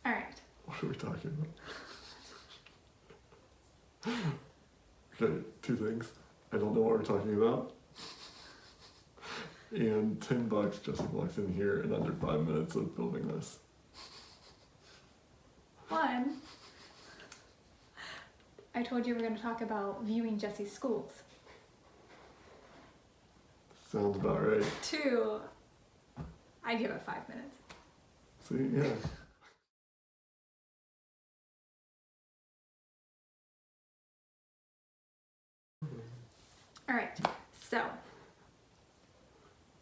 All right. What are we talking about? Okay, 2 things. I don't know what we're talking about. And $10 Jesse walks in here in under 5 minutes of filming this. One, I told you we're going to talk about viewing Jesse's schools. Sounds about right. 2, I give it 5 minutes. See, yeah. All right, so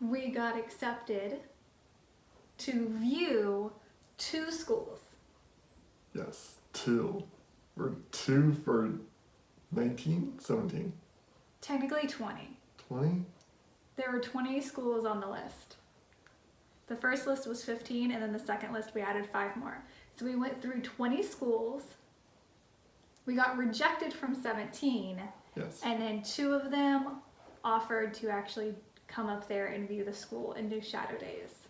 we got accepted to view 2 schools. Yes, 2. We're 2 for 19, 17, Technically 20. 20? There were 20 schools on the list. The first list was 15, and then the second list we added 5 more. So we went through 20 schools. We got rejected from 17, Yes. and then 2 of them offered to actually come up there and view the school and do shadow days.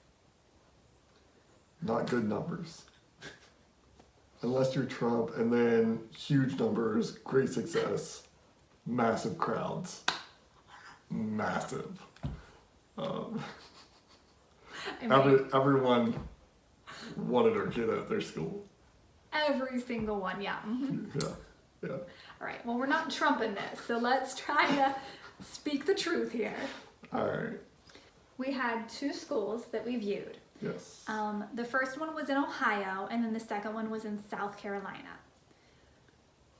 Not good numbers. Unless you're Trump, and then huge numbers, great success, massive crowds. Massive. Everyone wanted our kid at their school. Every single one, yeah. Yeah. All right, well, we're not trumping this, so let's try to speak the truth here. All right. We had 2 schools that we viewed. Yes. The first one was in Ohio, and then the second one was in South Carolina.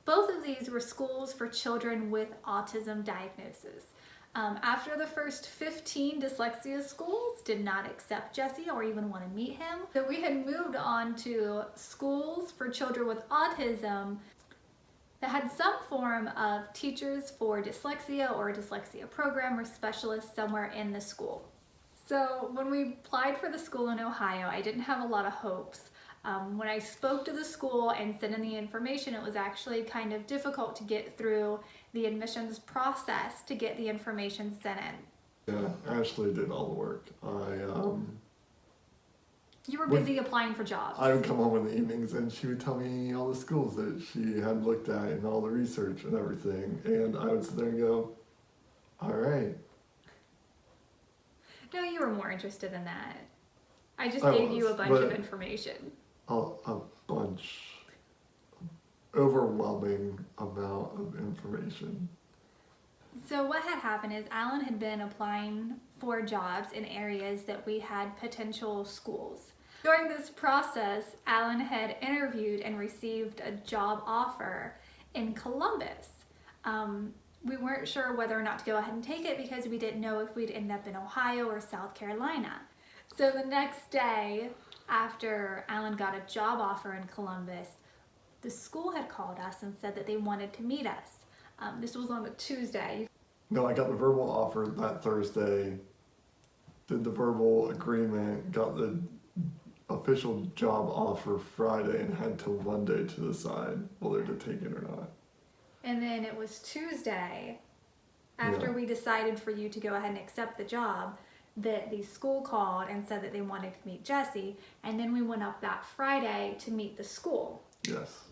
Both of these were schools for children with autism diagnosis. After the first 15 dyslexia schools did not accept Jesse or even want to meet him, so we had moved on to schools for children with autism that had some form of teachers for dyslexia or a dyslexia program or specialist somewhere in the school. So when we applied for the school in Ohio, I didn't have a lot of hopes. When I spoke to the school and sent in the information, it was actually kind of difficult to get through the admissions process to get the information sent in. Yeah, Ashley did all the work. You were busy applying for jobs. I would come home in the evenings and she would tell me all the schools that she had looked at and all the research and everything. And I would sit there and go, all right. No, you were more interested in that. I just gave you a bunch of information. A bunch. Overwhelming amount of information. So what had happened is Alan had been applying for jobs in areas that we had potential schools. During this process, Alan had interviewed and received a job offer in Columbus. We weren't sure whether or not to go ahead and take it because we didn't know if we'd end up in Ohio or South Carolina. So the next day, after Alan got a job offer in Columbus, the school had called us and said that they wanted to meet us. This was on a Tuesday. No, I got the verbal offer that Thursday, did the verbal agreement, got the official job offer Friday, and had till Monday to decide whether to take it or not. And then it was Tuesday, after we decided for you to go ahead and accept the job, that the school called and said that they wanted to meet Jesse, and then we went up that Friday to meet the school. Yes.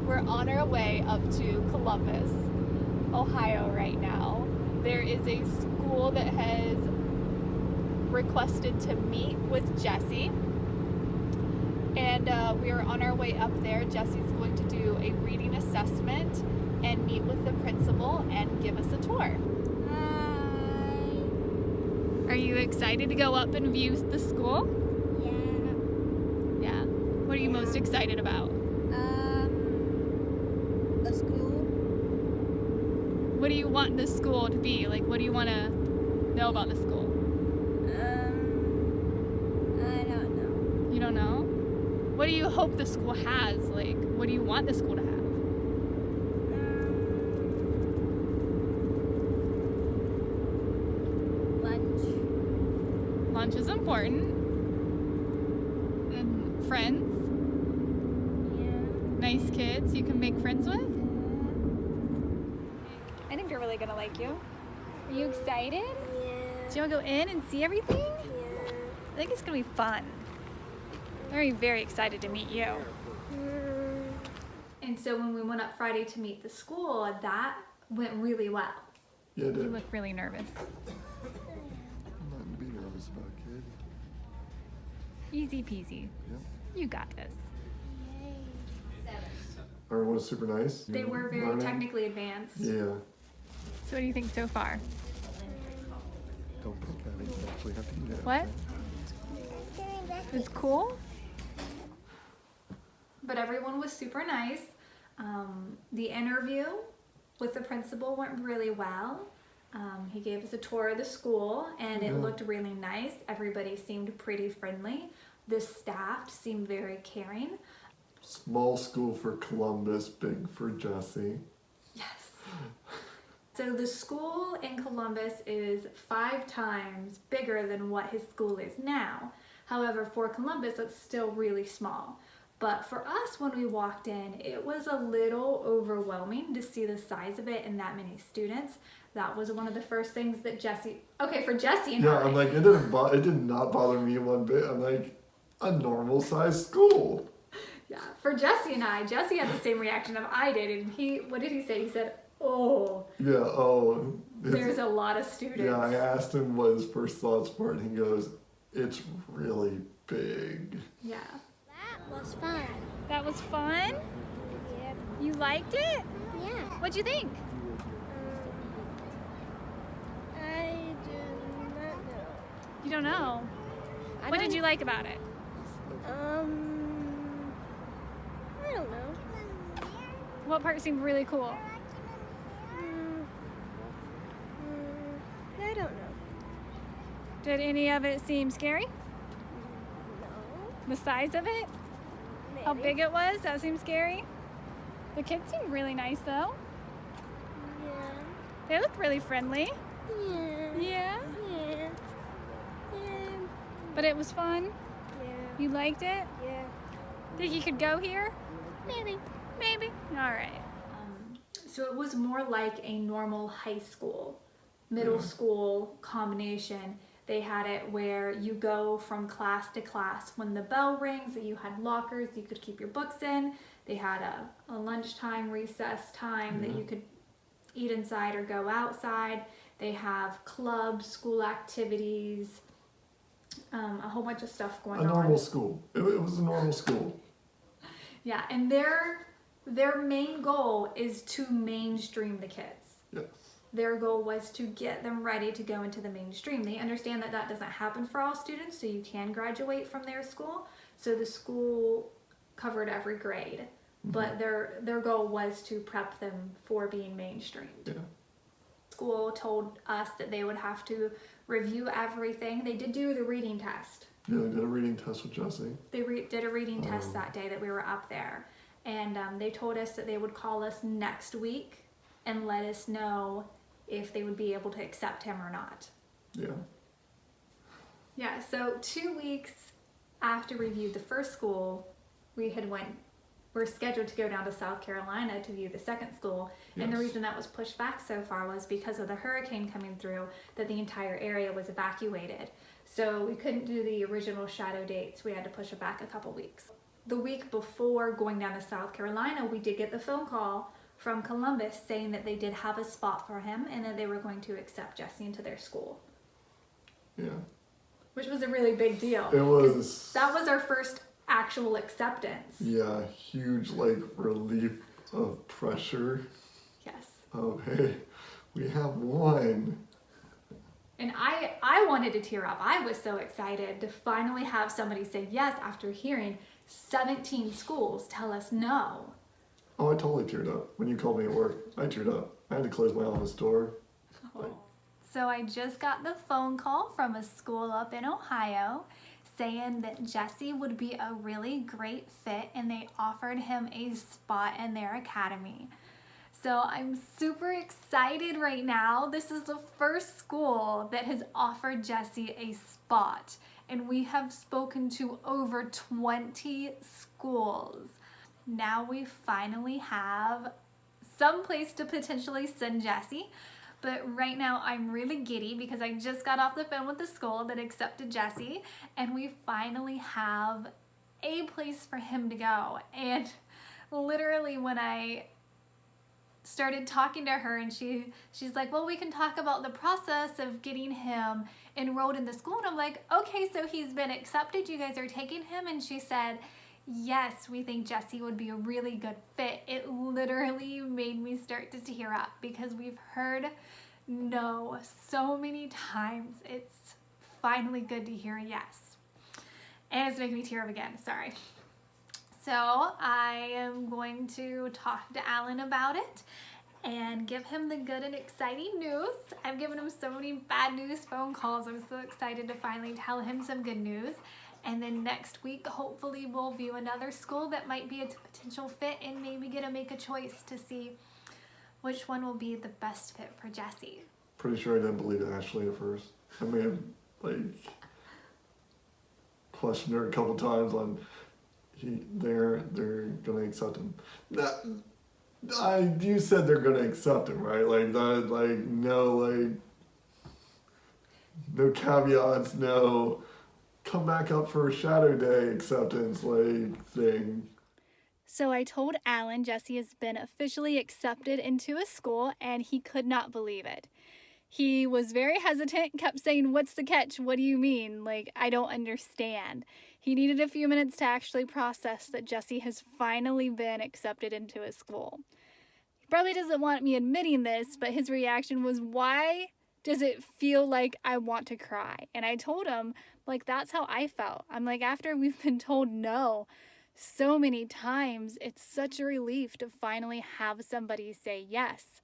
We're on our way up to Columbus, Ohio right now. There is a school that has requested to meet with Jesse, and we are on our way up there. Jesse's going to do a reading assessment and meet with the principal and give us a tour. Hi. Are you excited to go up and view the school? Yeah. Yeah. What are you most excited about? The school. What do you want the school to be? Like, what do you want to know about the school? I don't know. You don't know? What do you hope the school has? Like, what do you want the school to have? Lunch. Lunch is important. And friends. Yeah. Nice kids you can make friends with. I think they're really gonna like you. Are you excited? Yeah. Do you wanna go in and see everything? Yeah. I think it's gonna be fun. Very, very excited to meet you. Mm, And so when we went up Friday to meet the school, that went really well. Yeah, it You did. look really nervous. Nothing to be nervous about, kid. Easy peasy. Yep. You got this. Everyone was super nice. They were very Learning. technically advanced. Yeah. So what do you think so far? Don't poke at it. You actually have to do that. What? It's cool. But everyone was super nice. The interview with the principal went really well. He gave us a tour of the school and it Yeah. looked really nice. Everybody seemed pretty friendly. The staff seemed very caring. Small school for Columbus, big for Jesse. Yes. So the school in Columbus is 5 times bigger than what his school is now. However, for Columbus, it's still really small. But for us, when we walked in, it was a little overwhelming to see the size of it and that many students. That was one of the first things that for Jesse and Yeah, I. I'm like, it did not bother me one bit. I'm like, a normal sized school. Yeah, for Jesse and I, Jesse had the same reaction as I did, and what did he say? He said, "Oh, Yeah, oh. there's a lot of students." Yeah, I asked him what his first thoughts were, and he goes, it's really big. Yeah. that was fun. That was fun? Yep. You liked it? Yeah. What'd you think? I do not know. You don't know. What did you like about it? I don't know. What part seemed really cool? I don't know. Did any of it seem scary? No. The size of it? Maybe. How big it was? That seemed scary. The kids seemed really nice though. Yeah. They looked really friendly. Yeah. Yeah. Yeah. Yeah. But it was fun. Yeah. You liked it? Yeah. Think you could go here? Maybe. Maybe. All right. So it was more like a normal high school, middle school combination. They had it where you go from class to class. When the bell rings, you had lockers you could keep your books in. They had a lunchtime, recess time that you could eat inside or go outside. They have clubs, school activities, a whole bunch of stuff going A on. normal school. It was a normal school. Yeah, and their main goal is to mainstream the kids. Yes. Their goal was to get them ready to go into the mainstream. They understand that that doesn't happen for all students, so you can graduate from their school. So the school covered every grade, but their goal was to prep them for being mainstreamed. Yeah. School told us that they would have to review everything. They did do the reading test. Yeah, they did a reading test with Jesse. They did a reading test that day that we were up there. And they told us that they would call us next week and let us know if they would be able to accept him or not. Yeah. Yeah, so 2 weeks after we viewed the first school, we're scheduled to go down to South Carolina to view the second school. And the Yes. reason that was pushed back so far was because of the hurricane coming through, that the entire area was evacuated. So we couldn't do the original shadow dates. We had to push it back a couple weeks. The week before going down to South Carolina, we did get the phone call from Columbus saying that they did have a spot for him and that they were going to accept Jesse into their school, Yeah. which was a really big deal. It 'Cause was. that was our first actual acceptance. Yeah, huge like relief of pressure. Yes. Oh, hey, we have one. And I wanted to tear up. I was so excited to finally have somebody say yes after hearing 17 schools tell us no. Oh, I totally teared up when you called me at work. I teared up. I had to close my office door. So I just got the phone call from a school up in Ohio saying that Jesse would be a really great fit and they offered him a spot in their academy. So I'm super excited right now. This is the first school that has offered Jesse a spot, and we have spoken to over 20 schools. Now we finally have some place to potentially send Jesse, but right now I'm really giddy because I just got off the phone with the school that accepted Jesse, and we finally have a place for him to go. And literally when I started talking to her and she's like, well, we can talk about the process of getting him enrolled in the school. And I'm like, okay, so he's been accepted, you guys are taking him? And she said, yes, we think Jesse would be a really good fit. It literally made me start to tear up because we've heard no so many times. It's finally good to hear a yes. And it's making me tear up again, sorry. So I am going to talk to Alan about it and give him the good and exciting news. I've given him so many bad news phone calls. I'm so excited to finally tell him some good news. And then next week, hopefully we'll view another school that might be a potential fit and maybe get to make a choice to see which one will be the best fit for Jesse. Pretty sure I didn't believe Ashley at first. I may have, questioned her a couple times on they're gonna accept him. You said they're gonna accept him, right? No caveats, no come back up for a shadow day acceptance thing. So I told Alan Jesse has been officially accepted into a school and he could not believe it. He was very hesitant, kept saying, what's the catch? What do you mean? I don't understand. He needed a few minutes to actually process that Jesse has finally been accepted into a school. He probably doesn't want me admitting this, but his reaction was, why does it feel like I want to cry? And I told him, that's how I felt. I'm after we've been told no so many times, it's such a relief to finally have somebody say yes.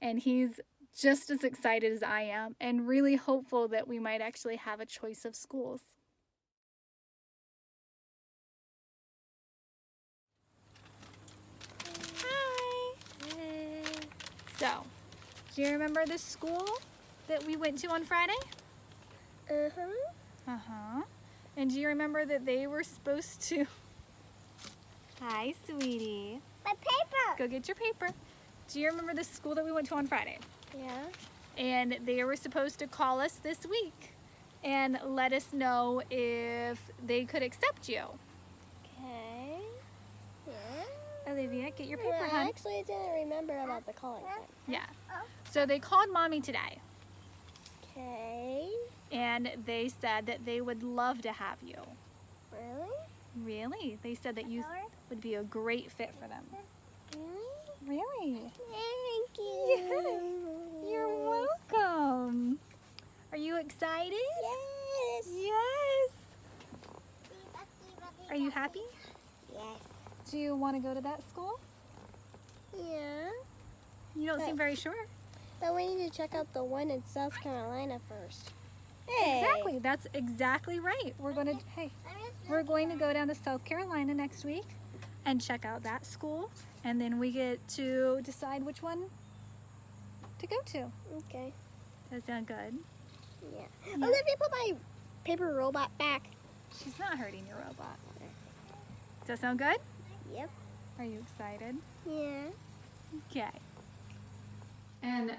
And he's just as excited as I am and really hopeful that we might actually have a choice of schools. Hi! Hey. So, do you remember the school that we went to on Friday? Uh-huh. Uh-huh. And do you remember that they were supposed to... Hi, sweetie. My paper. Go get your paper. Do you remember the school that we went to on Friday? Yeah. And they were supposed to call us this week and let us know if they could accept you. Okay. Yeah. Olivia, get your paper, I hon. actually didn't remember about the calling thing. Yeah. So they called Mommy today, Okay. and they said that they would love to have you. Really? Really? They said that you would be a great fit for them. Really? Really? Thank you. You're welcome. Are you excited? Yes. Yes. Are you happy? Yes. Do you want to go to that school? Yeah. You don't seem very sure. But we need to check out the one in South Carolina first. Hey. Exactly. That's exactly right. We're going to go down to South Carolina next week and check out that school, and then we get to decide which one to go to. Okay. Does that sound good? Yeah. Olivia, put my paper robot back. She's not hurting your robot. Does that sound good? Yep. Are you excited? Yeah. Okay. And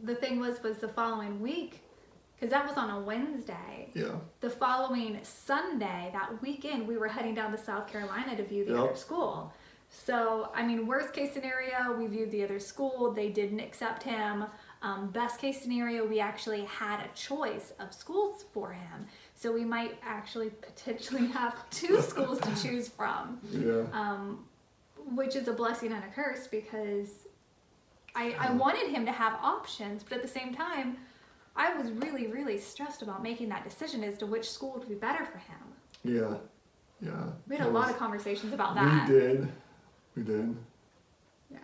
the thing was the following week, because that was on a Wednesday. Yeah. The following Sunday, that weekend, we were heading down to South Carolina to view the other school. So, worst case scenario, we viewed the other school. They didn't accept him. Best case scenario, we actually had a choice of schools for him. So we might actually potentially have 2 schools to choose from. Yeah. Which is a blessing and a curse, because I wanted him to have options, but at the same time, I was really, really stressed about making that decision as to which school would be better for him. Yeah. Yeah. We had a lot of conversations about that. We did. Yeah.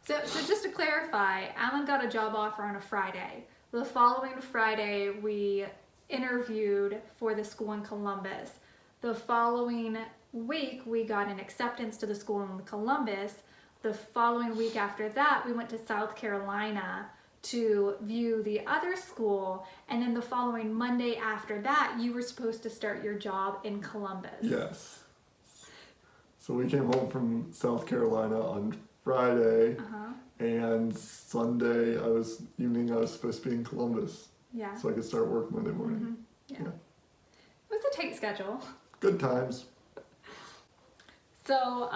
So just to clarify, Alan got a job offer on a Friday. The following Friday, we interviewed for the school in Columbus. The following week, we got an acceptance to the school in Columbus. The following week after that, we went to South Carolina to view the other school, and then the following Monday after that, you were supposed to start your job in Columbus. Yes. So we came home from South Carolina on Friday, and Sunday I was supposed to be in Columbus. Yeah. So I could start work Monday morning. Yeah. It was a tight schedule. Good times. So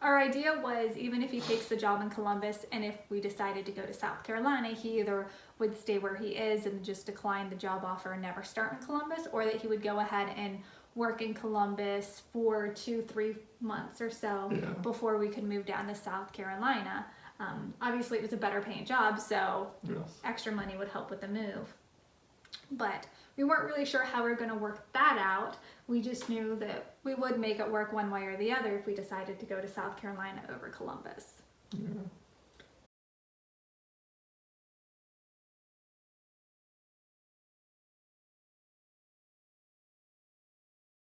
our idea was, even if he takes the job in Columbus and if we decided to go to South Carolina, he either would stay where he is and just decline the job offer and never start in Columbus, or that he would go ahead and work in Columbus for 2-3 months or so before we could move down to South Carolina. Obviously it was a better paying job, so extra money would help with the move. But we weren't really sure how we were going to work that out. We just knew that we would make it work one way or the other if we decided to go to South Carolina over Columbus. Yeah.